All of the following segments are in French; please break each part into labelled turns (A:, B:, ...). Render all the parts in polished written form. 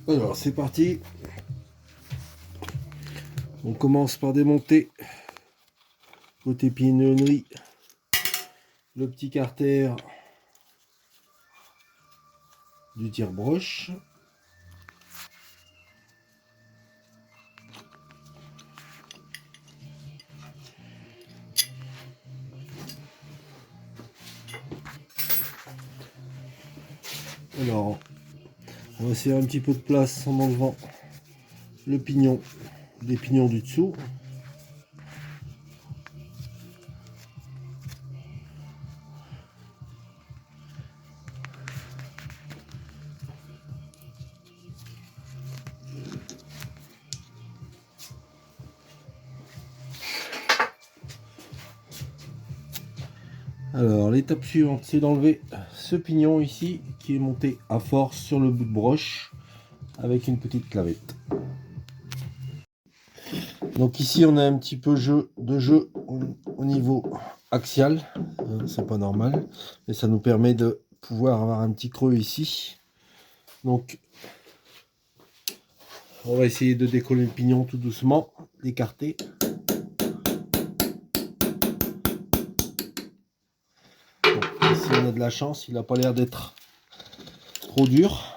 A: Alors c'est parti. On commence par démonter côté pignonnerie le petit carter du tire-broche. Alors on va essayer un petit peu de place en enlevant le pignon des pignons du dessous. Alors l'étape suivante, c'est d'enlever ce pignon ici qui est monté à force sur le bout de broche avec une petite clavette. Donc ici on a un petit peu de jeu au niveau axial, c'est pas normal, mais ça nous permet de pouvoir avoir un petit creux ici. Donc on va essayer de décoller le pignon tout doucement, d'écarter. Bon, ici on a de la chance, il n'a pas l'air d'être trop dur.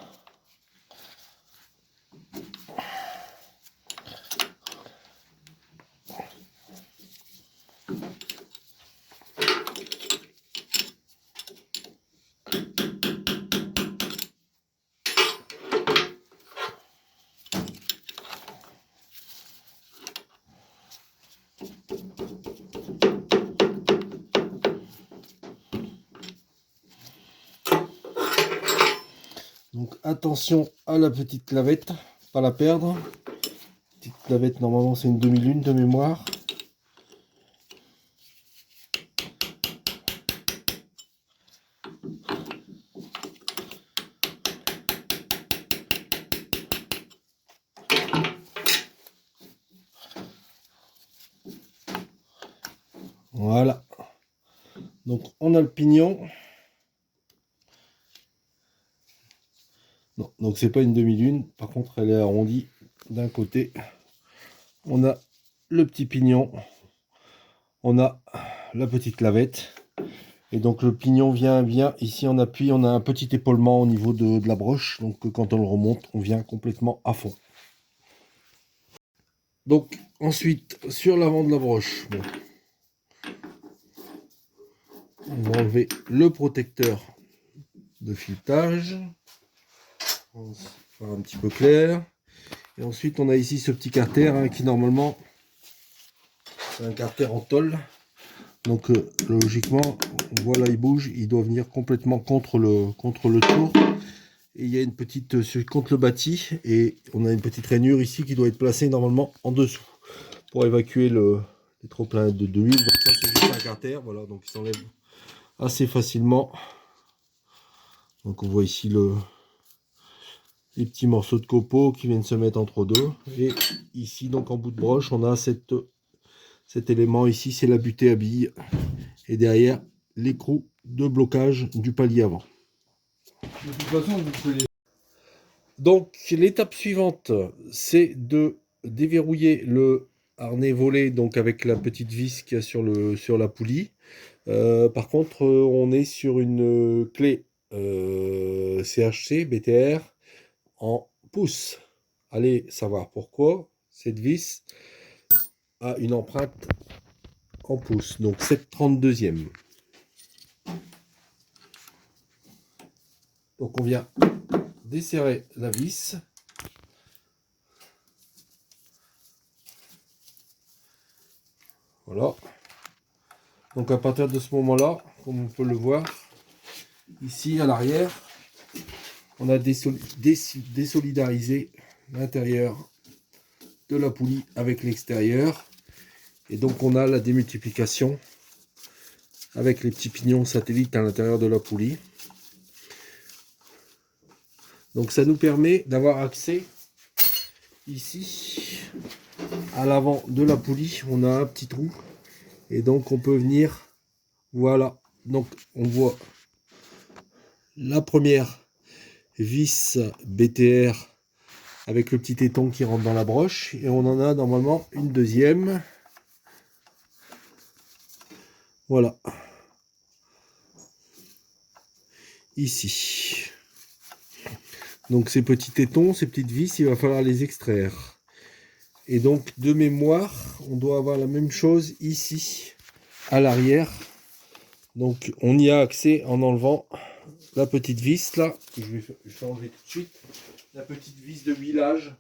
A: Donc attention à la petite clavette, pas la perdre. Petite clavette, normalement c'est une demi-lune de mémoire. Voilà. Donc on a le pignon. Non, donc c'est pas une demi-lune, par contre elle est arrondie d'un côté. On a le petit pignon, on a la petite clavette, et donc le pignon vient bien ici en appui. On a un petit épaulement au niveau de la broche, donc quand on le remonte, on vient complètement à fond. Donc ensuite sur l'avant de la broche, bon, on va enlever le protecteur de filetage. On va faire un petit peu clair. Et ensuite on a ici ce petit carter qui normalement c'est un carter en tôle. Donc logiquement, voilà, il bouge, il doit venir complètement contre le tour. Et il y a une petite contre le bâti, et on a une petite rainure ici qui doit être placée normalement en dessous pour évacuer les trop pleins d'huile. Donc ça c'est juste un carter, voilà, donc il s'enlève assez facilement. Donc on voit ici les petits morceaux de copeaux qui viennent se mettre entre deux. Et ici donc en bout de broche, on a cet élément ici, c'est la butée à billes. Et derrière, l'écrou de blocage du palier avant. De toute façon, vous pouvez... Donc, l'étape suivante, c'est de déverrouiller le harnais volet, donc avec la petite vis qu'il y a sur la poulie. Par contre, on est sur une clé CHC BTR en pouces. Allez savoir pourquoi cette vis a une empreinte en pouces, donc 7/32e. Donc on vient desserrer la vis. Voilà. Donc à partir de ce moment-là, comme on peut le voir, ici à l'arrière, on a désolidarisé l'intérieur de la poulie avec l'extérieur. Et donc on a la démultiplication avec les petits pignons satellites à l'intérieur de la poulie. Donc ça nous permet d'avoir accès ici à l'avant de la poulie. On a un petit trou et donc on peut venir, voilà, donc on voit la première vis BTR avec le petit téton qui rentre dans la broche. Et on en a normalement une deuxième. Voilà. Ici. Donc ces petits tétons, ces petites vis, il va falloir les extraire. Et donc de mémoire, on doit avoir la même chose ici, à l'arrière. Donc on y a accès en enlevant la petite vis là. Je vais enlever tout de suite. La petite vis de huilage.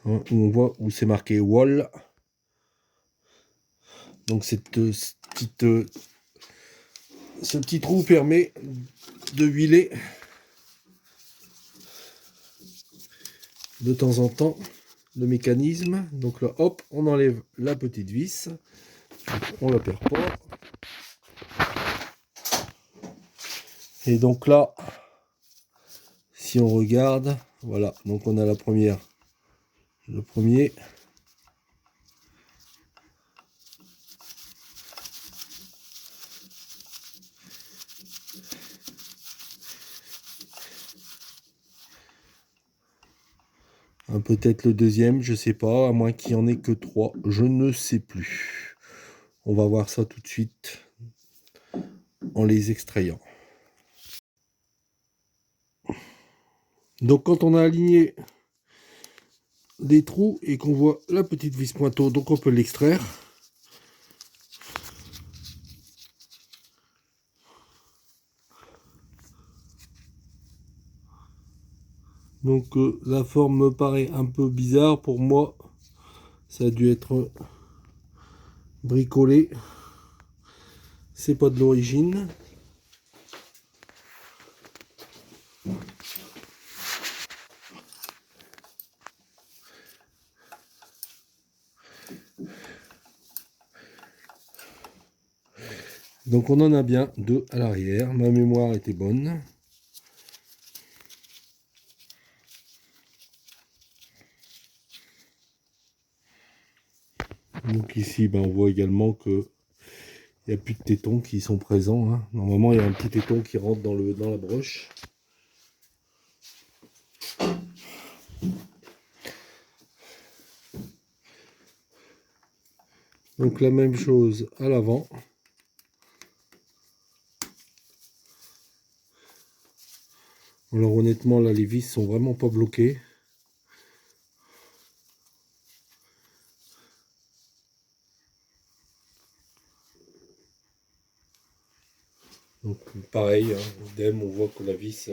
A: Où on voit où c'est marqué wall. Donc ce petit trou permet de huiler de temps en temps le mécanisme. Donc là, hop, on enlève la petite vis. On la perd pas. Et donc là, si on regarde, voilà, donc on a la première, le premier. Peut-être le deuxième, je sais pas, à moins qu'il n'y en ait que 3, je ne sais plus. On va voir ça tout de suite en les extrayant. Donc quand on a aligné les trous et qu'on voit la petite vis pointeau, donc on peut l'extraire. Donc la forme me paraît un peu bizarre pour moi. Ça a dû être bricolé. C'est pas de l'origine. Donc on en a bien 2 à l'arrière. Ma mémoire était bonne. Donc ici, ben, on voit également que il n'y a plus de tétons qui sont présents. Hein. Normalement, il y a un petit téton qui rentre dans la broche. Donc la même chose à l'avant. Alors honnêtement, là, les vis sont vraiment pas bloquées. Donc pareil, hein, idem, on voit que la vis...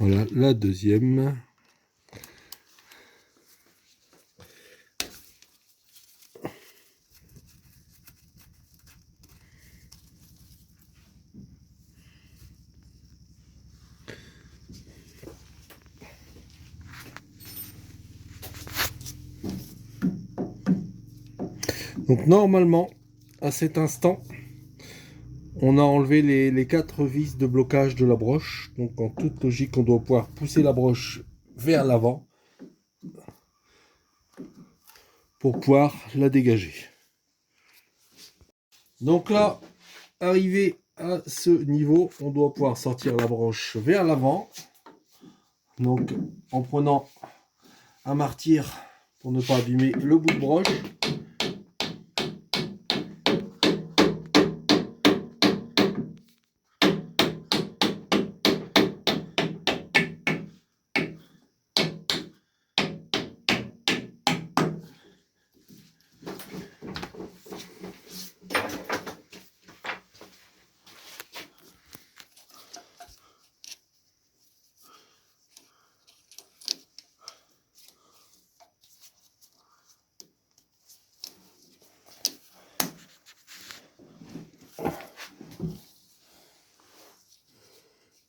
A: Voilà, la deuxième. Donc normalement, à cet instant, on a enlevé les 4 vis de blocage de la broche. Donc en toute logique, on doit pouvoir pousser la broche vers l'avant pour pouvoir la dégager. Donc là, arrivé à ce niveau, on doit pouvoir sortir la broche vers l'avant. Donc en prenant un martyr pour ne pas abîmer le bout de broche.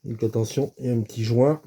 A: Donc attention, il y a un petit joint.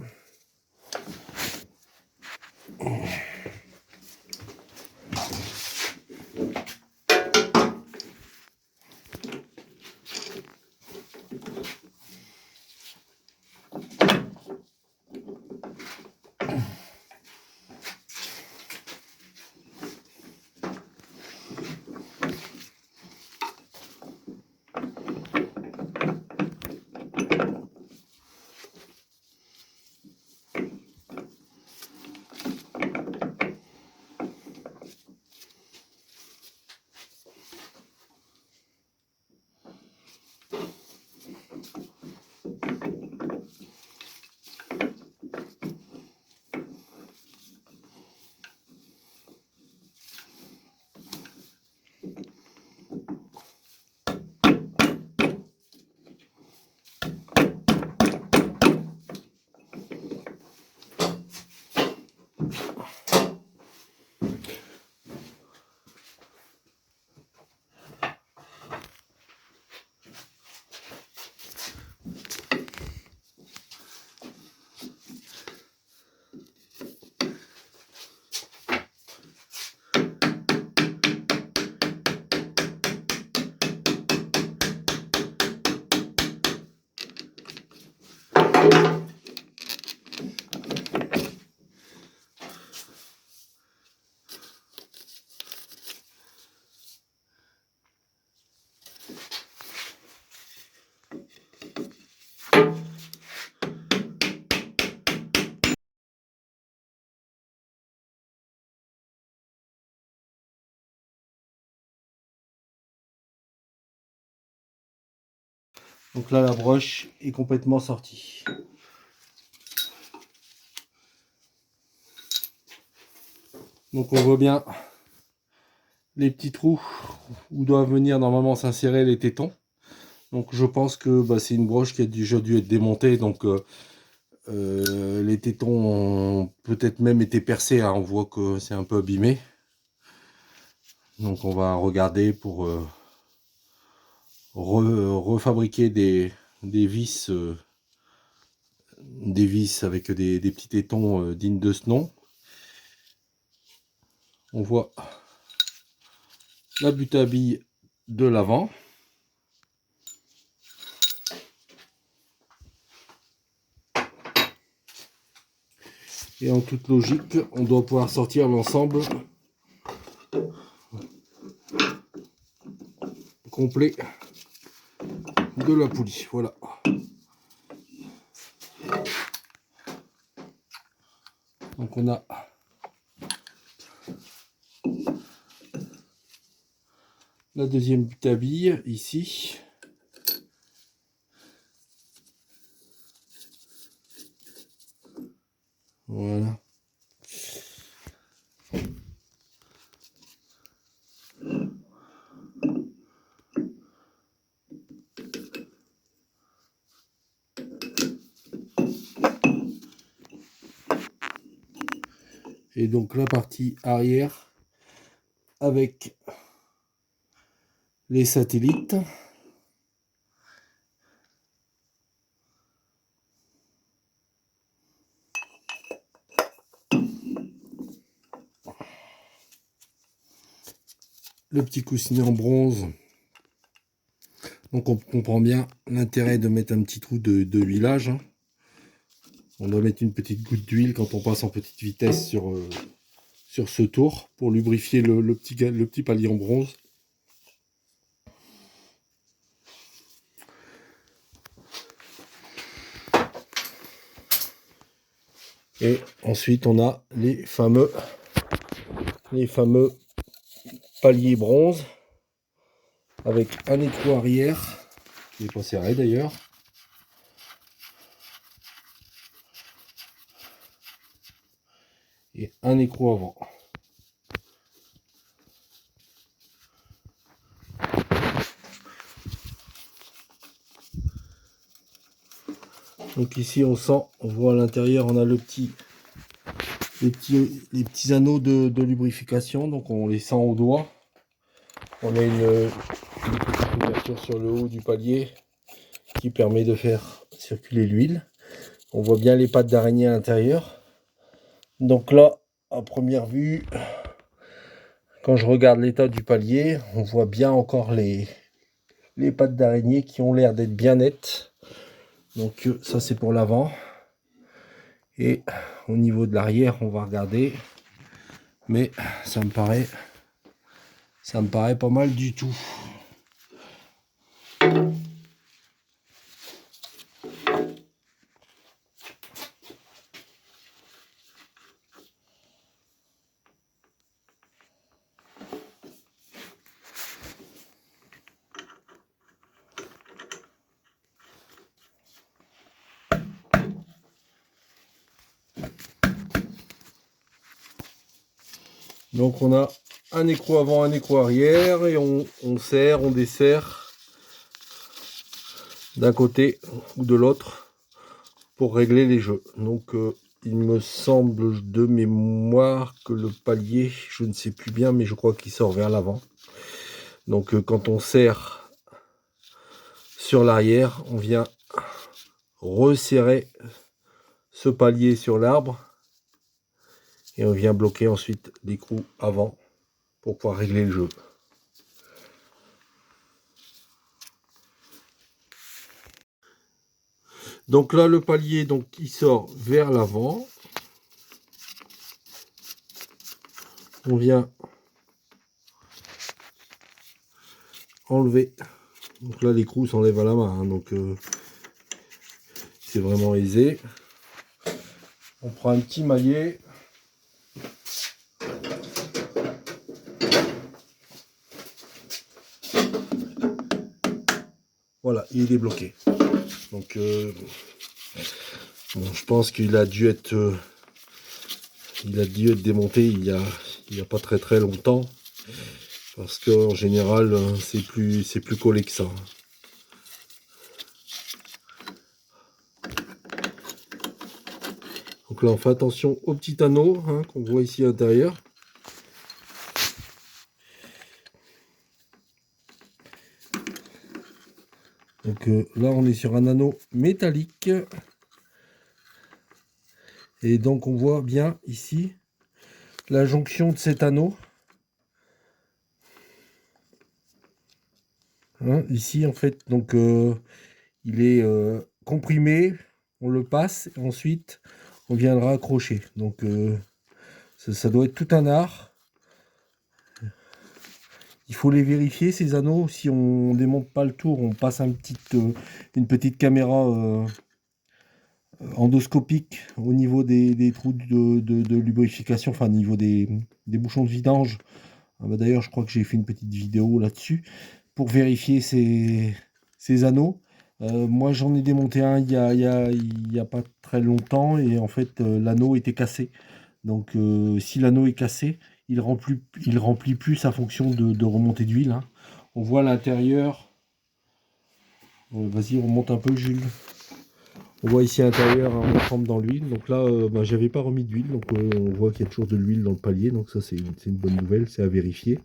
A: Donc là, la broche est complètement sortie. Donc on voit bien les petits trous où doivent venir normalement s'insérer les tétons. Donc je pense que c'est une broche qui a déjà dû être démontée. Donc les tétons ont peut-être même été percés. Hein. On voit que c'est un peu abîmé. Donc on va regarder pour refabriquer des vis. Des vis avec des petits tétons dignes de ce nom. On voit la butte à billes de l'avant. Et en toute logique, on doit pouvoir sortir l'ensemble complet de la poulie. Voilà. Donc on a la deuxième butte à billes ici. Voilà. Et donc la partie arrière avec les satellites. Le petit coussinet en bronze. Donc on comprend bien l'intérêt de mettre un petit trou de huilage. Hein. On doit mettre une petite goutte d'huile quand on passe en petite vitesse sur ce tour pour lubrifier le petit palier en bronze. Et ensuite on a les fameux paliers bronze avec un écrou arrière qui n'est pas serré d'ailleurs. Et un écrou avant. Donc ici on voit à l'intérieur, on a les petits anneaux de lubrification, donc on les sent au doigt. On a une petite ouverture sur le haut du palier qui permet de faire circuler l'huile. On voit bien les pattes d'araignée à l'intérieur. Donc là, à première vue, quand je regarde l'état du palier, on voit bien encore les pattes d'araignée qui ont l'air d'être bien nettes. Donc ça c'est pour l'avant. Et au niveau de l'arrière, on va regarder. Mais ça me paraît pas mal du tout. Donc on a un écrou avant, un écrou arrière et on serre, on dessert d'un côté ou de l'autre pour régler les jeux. Donc il me semble de mémoire que le palier, je ne sais plus bien, mais je crois qu'il sort vers l'avant. Donc quand on serre sur l'arrière, on vient resserrer ce palier sur l'arbre et on vient bloquer ensuite l'écrou avant pour pouvoir régler le jeu. Donc là le palier il sort vers l'avant. On vient enlever. Donc là l'écrou s'enlève à la main, hein, donc c'est vraiment aisé. On prend un petit maillet. Voilà, il est bloqué. Donc, bon, je pense qu'il a dû être, démonté il y a pas très longtemps, parce qu'en général, c'est plus collé que ça. Donc là, on fait attention au petit anneau qu'on voit ici à l'intérieur. Donc là, on est sur un anneau métallique. Et donc, on voit bien ici la jonction de cet anneau. Ici, en fait, donc il est comprimé. On le passe. Et ensuite, on vient le raccrocher. Donc, ça doit être tout un art. Il faut les vérifier, ces anneaux. Si on démonte pas le tour, on passe une petite caméra endoscopique au niveau des trous de lubrification, enfin au niveau des bouchons de vidange. D'ailleurs, je crois que j'ai fait une petite vidéo là-dessus pour vérifier ces anneaux. Moi, j'en ai démonté un il y a pas très longtemps et en fait, l'anneau était cassé. Donc, si l'anneau est cassé, il remplit plus sa fonction de remontée d'huile. On voit l'intérieur. Vas-y, on remonte un peu, Jules. On voit ici à l'intérieur, on trempe dans l'huile. Donc là, j'avais pas remis d'huile. Donc on voit qu'il y a toujours de l'huile dans le palier. Donc ça, c'est une bonne nouvelle, c'est à vérifier.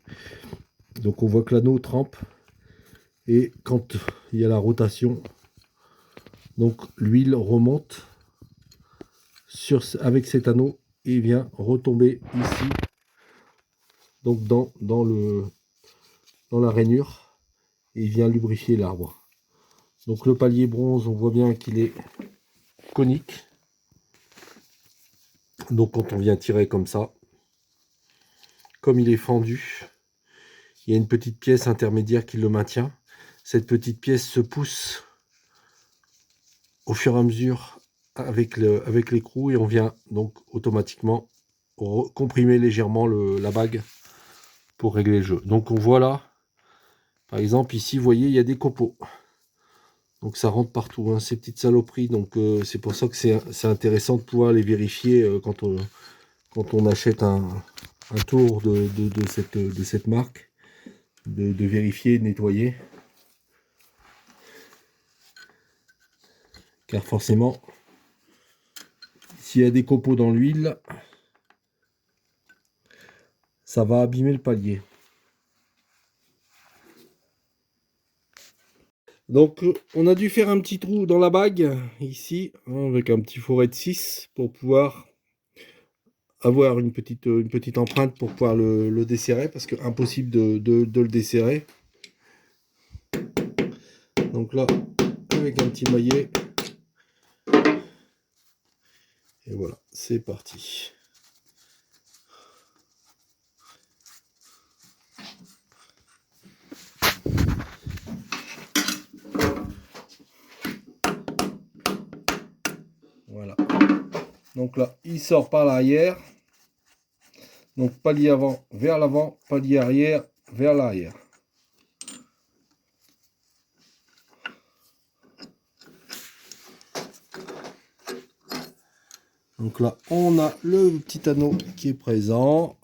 A: Donc on voit que l'anneau trempe. Et quand il y a la rotation, donc l'huile remonte avec cet anneau et vient retomber ici. Donc dans la rainure. Et il vient lubrifier l'arbre. Donc le palier bronze, on voit bien qu'il est conique. Donc quand on vient tirer comme ça, comme il est fendu, il y a une petite pièce intermédiaire qui le maintient. Cette petite pièce se pousse au fur et à mesure avec l'écrou et on vient donc automatiquement comprimer légèrement la bague pour régler le jeu. Donc on voit là, par exemple ici, vous voyez, il y a des copeaux. Donc ça rentre partout, ces petites saloperies. Donc c'est pour ça que c'est intéressant de pouvoir les vérifier quand on achète un tour de cette marque, de vérifier, de nettoyer. Car forcément, s'il y a des copeaux dans l'huile, ça va abîmer le palier. Donc on a dû faire un petit trou dans la bague ici avec un petit fourret de 6 pour pouvoir avoir une petite empreinte pour pouvoir le desserrer, parce que impossible de le desserrer. Donc là, avec un petit maillet, et voilà, c'est parti. Voilà. Donc là, il sort par l'arrière. Donc palier avant vers l'avant, palier arrière vers l'arrière. Donc là, on a le petit anneau qui est présent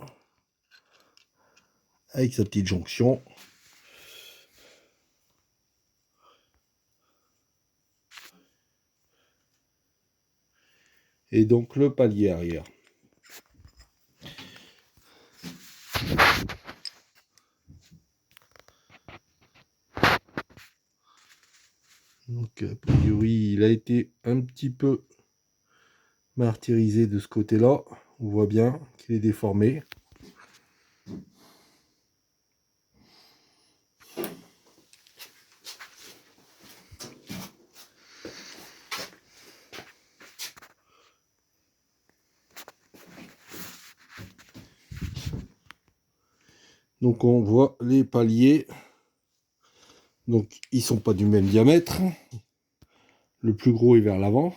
A: avec sa petite jonction. Et donc le palier arrière. Donc a priori, il a été un petit peu martyrisé de ce côté-là. On voit bien qu'il est déformé. Donc on voit les paliers. Donc ils sont pas du même diamètre. Le plus gros est vers l'avant.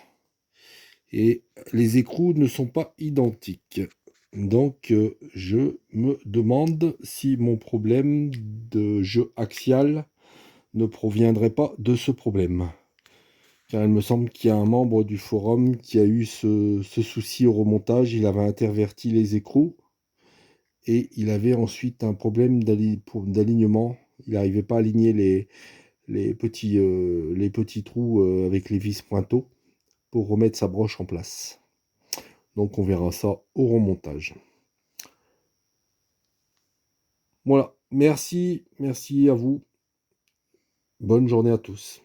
A: Et les écrous ne sont pas identiques. Donc je me demande si mon problème de jeu axial ne proviendrait pas de ce problème. Car il me semble qu'il y a un membre du forum qui a eu ce souci au remontage. Il avait interverti les écrous et il avait ensuite un problème d'alignement. Il n'arrivait pas à aligner les petits trous avec les vis pointeaux pour remettre sa broche en place. Donc on verra ça au remontage. Voilà, merci à vous. Bonne journée à tous.